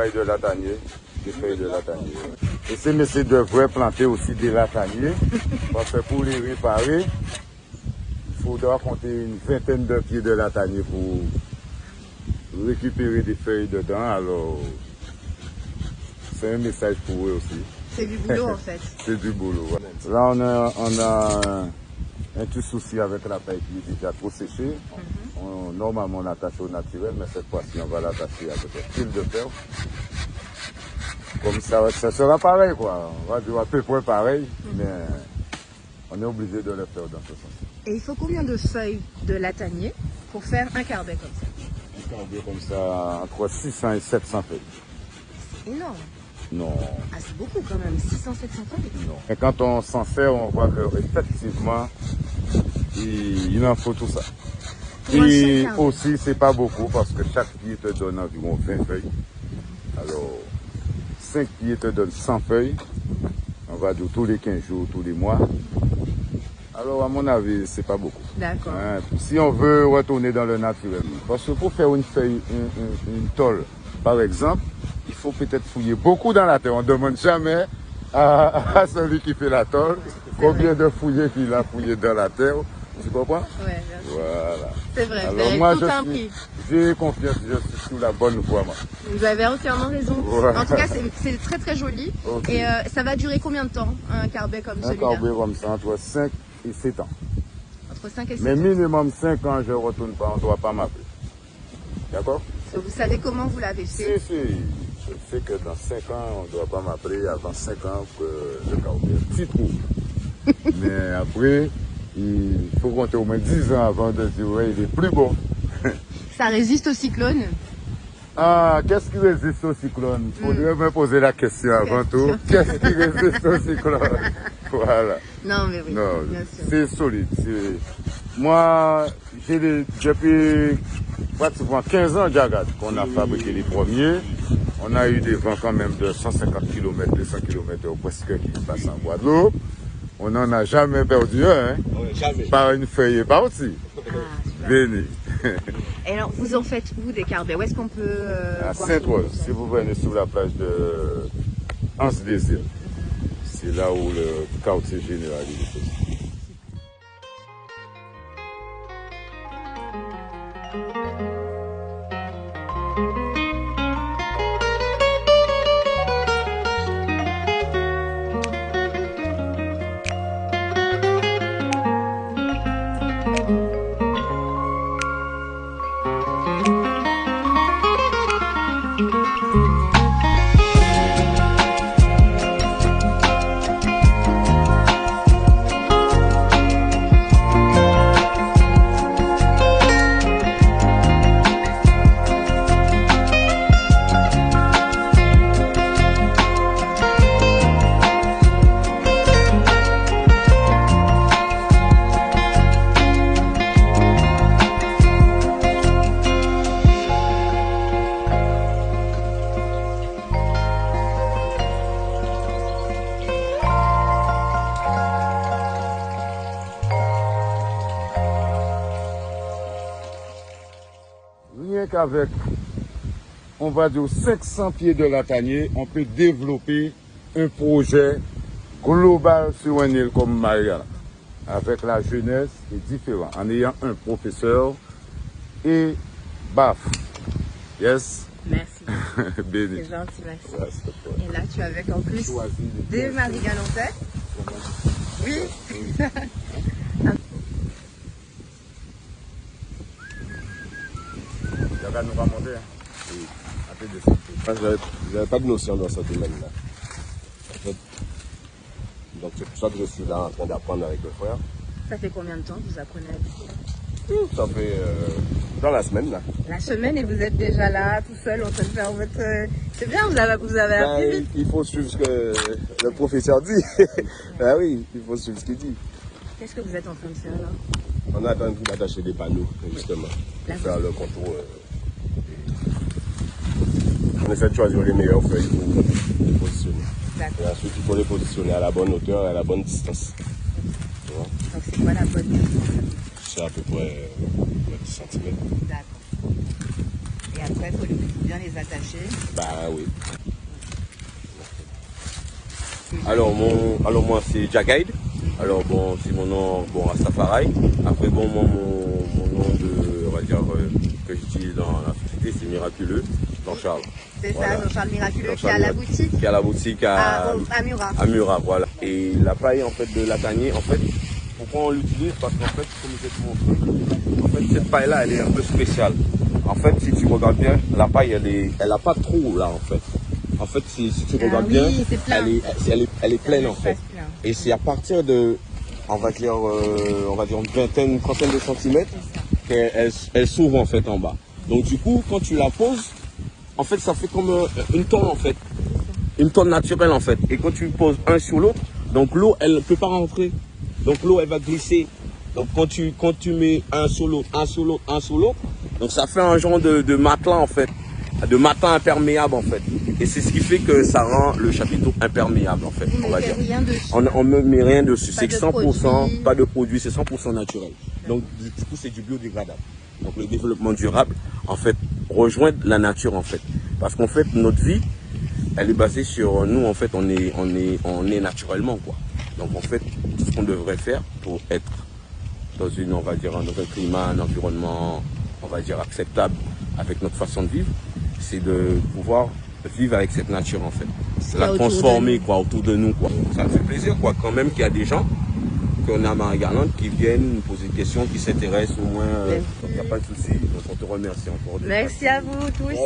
feuilles de latanier. Des feuilles de latanier. Et ces messieurs devraient planter aussi des lataniers. Parce que pour les réparer, il faudra compter une vingtaine de pieds de latanier pour récupérer des feuilles dedans. Alors, c'est un message pour eux aussi. C'est du boulot en fait. C'est du boulot. Ouais. Là, on a un petit souci avec la paille qui est déjà trop séchée. Normalement, on attache au naturel, mais cette fois-ci, on va l'attacher avec un fil de fer. Comme ça sera pareil, quoi. On va dire à peu près pareil, mais on est obligé de le faire dans ce sens. Et il faut combien de feuilles de latanier pour faire un carbet comme ça? Un carbet comme ça, entre 600 et 700 feuilles. C'est énorme. Non. Ah, c'est beaucoup quand même, 600, 700 feuilles. Non. Et quand on s'en sert, on voit qu'effectivement, il en faut tout ça. Et aussi, c'est pas beaucoup parce que chaque pied te donne environ 20 feuilles. Alors, 5 pieds te donnent 100 feuilles. On va dire tous les 15 jours, tous les mois. Alors, à mon avis, c'est pas beaucoup. D'accord. Hein, si on veut retourner dans le naturel, parce que pour faire une feuille, une tôle, par exemple, il faut peut-être fouiller beaucoup dans la terre. On ne demande jamais à celui qui fait la tôle combien de fouillés qu'il a fouillé dans la terre. Tu comprends? Oui, bien sûr. Voilà. C'est vrai, alors moi, j'ai confiance, je suis sur la bonne voie. Moi. Vous avez entièrement raison. Ouais. En tout cas, c'est très très joli. Okay. Et ça va durer combien de temps, un carbet comme celui-là? Un carbet comme ça, entre 5 et 7 ans. Entre 5 et 7 Mais ans. minimum 5 ans, je ne retourne pas, on ne doit pas m'appeler. D'accord? Vous savez comment vous l'avez fait? Si. Je sais que dans 5 ans, on ne doit pas m'appeler avant 5 ans que le carbet est petit trou. Mais après, il faut compter au moins 10 ans avant de dire ouais, il est plus bon. Ça résiste au cyclone? Ah, qu'est-ce qui résiste au cyclone? Il faudrait me poser la question avant tout. Qu'est-ce qui résiste au cyclone? Voilà. Non, mais oui, non, bien sûr. C'est solide. Moi, depuis pratiquement 15 ans, Jagad, qu'on a fabriqué les premiers. On a eu des vents quand même de 150 km, 200 km presque qui passent en Guadeloupe. On n'en a jamais perdu un, hein? Oui, jamais. Par une feuille est partie. Venez. Et alors, vous en faites où des carbets? Où est-ce qu'on peut à Sainte-Rose, si vous venez sur la plage de Anse-des-Îles. C'est là où le quartier général est. Avec, on va dire, 500 pieds de latanier, on peut développer un projet global sur une île comme Mariana. Avec la jeunesse, c'est différent. En ayant un professeur et baf. Yes? Merci. Béni. C'est gentil, merci. Et là, tu as avec en plus des Marie-Galantais. Oui. Nous va monter. Je n'avais pas de notion dans ce domaine-là. En fait, donc c'est pour ça que je suis là en train d'apprendre avec le frère. Ça fait combien de temps que vous apprenez à dessiner? Ça fait dans la semaine là. La semaine et vous êtes déjà là, tout seul, en train de faire votre... C'est bien, vous avez appris vite. Il faut suivre ce que le professeur dit. Ben oui, il faut suivre ce qu'il dit. Qu'est-ce que vous êtes en train de faire là? On est en train d'attacher des panneaux, justement, pour faire le contour. On essaie de choisir les meilleures feuilles pour positionner. Et ensuite, il faut les positionner à la bonne hauteur et à la bonne distance. Tu vois? Donc, c'est quoi la bonne distance? C'est à peu près 10 cm. D'accord. Et Et après, il faut bien les attacher. Bah oui. Alors moi c'est Jagaid. Alors bon, c'est mon nom, bon, Rastafari. Après bon, mon nom de, on va dire, que j'utilise dans la société, c'est Miraculeux, Jean-Charles. C'est Voilà. ça, Jean-Charles Miraculeux, Jean-Charles qui a la boutique. Qui a la boutique à Murat. à Murat, voilà. Et la paille en fait de Latanier, en fait, pourquoi on l'utilise? Parce qu'en fait, comme je te montre, en fait cette paille là, elle est un peu spéciale. En fait, si tu regardes bien, la paille, elle a pas de trou là en fait. En fait, si tu regardes bien, elle est pleine en fait. Et c'est à partir de, on va dire une vingtaine, une trentaine de centimètres qu'elle s'ouvre en fait en bas. Donc du coup, quand tu la poses, en fait, ça fait comme une tonne en fait. Une tonne naturelle en fait. Et quand tu poses un sur l'autre, donc l'eau, elle ne peut pas rentrer. Donc l'eau, elle va glisser. Donc quand tu mets un sur l'autre, un sur l'autre, un sur l'autre, donc ça fait un genre de matelas en fait. De matelas imperméable en fait. Et c'est ce qui fait que ça rend le chapiteau imperméable en fait. On ne met rien dessus. On ne met rien dessus. C'est de 100%, produits. pas de produits, c'est 100% naturel. Donc du coup c'est du biodégradable. Donc le développement durable en fait rejoint la nature en fait. Parce qu'en fait notre vie, elle est basée sur nous en fait on est naturellement quoi. Donc en fait tout ce qu'on devrait faire pour être dans une, on va dire, dans un climat, un environnement, on va dire acceptable avec notre façon de vivre, c'est de pouvoir vivre avec cette nature en fait, la transformer quoi autour de nous quoi. Ça me fait plaisir quoi quand même qu'il y a des gens qu'on a à Marie-Galante qui viennent nous poser des questions, qui s'intéressent au moins. Donc il n'y a pas de souci. Donc on te remercie encore. Merci à vous tous.